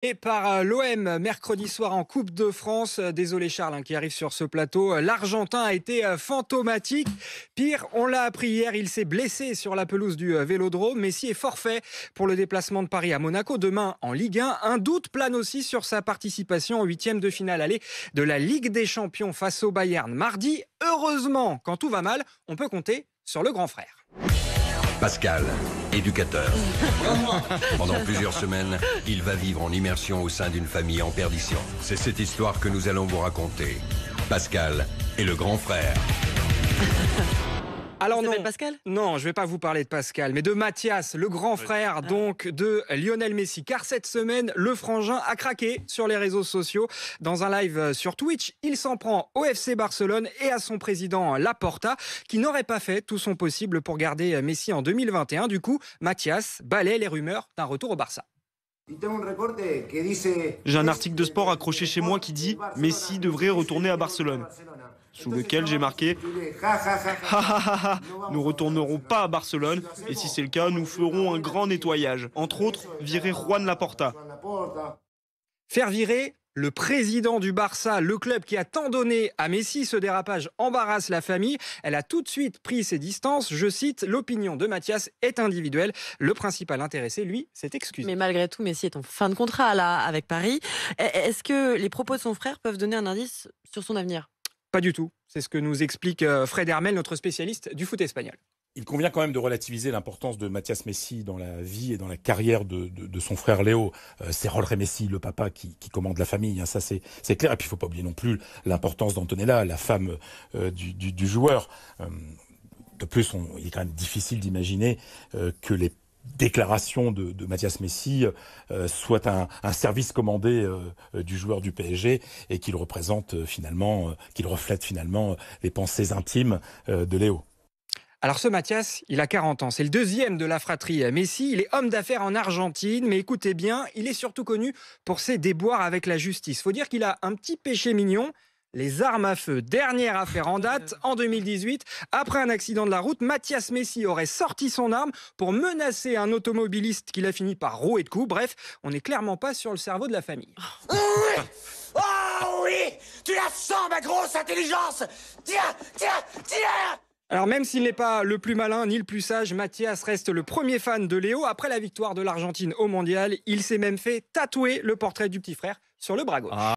Et par l'OM mercredi soir en Coupe de France. Désolé Charles qui arrive sur ce plateau. L'Argentin a été fantomatique. Pire, on l'a appris hier, il s'est blessé sur la pelouse du Vélodrome. Messi est forfait pour le déplacement de Paris à Monaco. Demain en Ligue 1, un doute plane aussi sur sa participation au huitième de finale aller de la Ligue des Champions face au Bayern mardi. Heureusement, quand tout va mal, on peut compter sur le grand frère. Pascal, éducateur. Pendant plusieurs semaines, il va vivre en immersion au sein d'une famille en perdition. C'est cette histoire que nous allons vous raconter. Pascal et le grand frère. Alors non, Pascal non, je ne vais pas vous parler de Pascal, mais de Mathias, le grand frère donc de Lionel Messi. Car cette semaine, le frangin a craqué sur les réseaux sociaux. Dans un live sur Twitch, il s'en prend au FC Barcelone et à son président Laporta, qui n'aurait pas fait tout son possible pour garder Messi en 2021. Du coup, Mathias balaie les rumeurs d'un retour au Barça. J'ai un article de sport accroché chez moi qui dit « Messi devrait retourner à Barcelone ». Sous lequel j'ai marqué « Nous retournerons pas à Barcelone et si c'est le cas, nous ferons un grand nettoyage. Entre autres, virer Juan Laporta. » Faire virer le président du Barça, le club qui a tant donné à Messi, ce dérapage embarrasse la famille. Elle a tout de suite pris ses distances. Je cite, l'opinion de Mathias est individuelle. Le principal intéressé, lui, s'est excusé. Mais malgré tout, Messi est en fin de contrat là avec Paris. Est-ce que les propos de son frère peuvent donner un indice sur son avenir ? Pas du tout. C'est ce que nous explique Fred Hermel, notre spécialiste du foot espagnol. Il convient quand même de relativiser l'importance de Mathias Messi dans la vie et dans la carrière de son frère Léo. C'est Jorge Messi, le papa, qui commande la famille. Hein, ça, c'est clair. Et puis, il ne faut pas oublier non plus l'importance d'Antonella, la femme du joueur. De plus, il est quand même difficile d'imaginer que les déclaration de Mathias Messi soit un service commandé du joueur du PSG et qu'il représente finalement, qu'il reflète finalement les pensées intimes de Léo. Alors ce Mathias, il a 40 ans. C'est le deuxième de la fratrie Messi. Il est homme d'affaires en Argentine. Mais écoutez bien, il est surtout connu pour ses déboires avec la justice. Faut dire qu'il a un petit péché mignon. Les armes à feu. Dernière affaire en date, en 2018, après un accident de la route, Mathias Messi aurait sorti son arme pour menacer un automobiliste qu'il a fini par rouer de coups. Bref, on n'est clairement pas sur le cerveau de la famille. Oui, oh oui, tu la sens, ma grosse intelligence. Tiens, tiens, tiens. Alors même s'il n'est pas le plus malin ni le plus sage, Mathias reste le premier fan de Léo. Après la victoire de l'Argentine au Mondial, il s'est même fait tatouer le portrait du petit frère sur le bras gauche.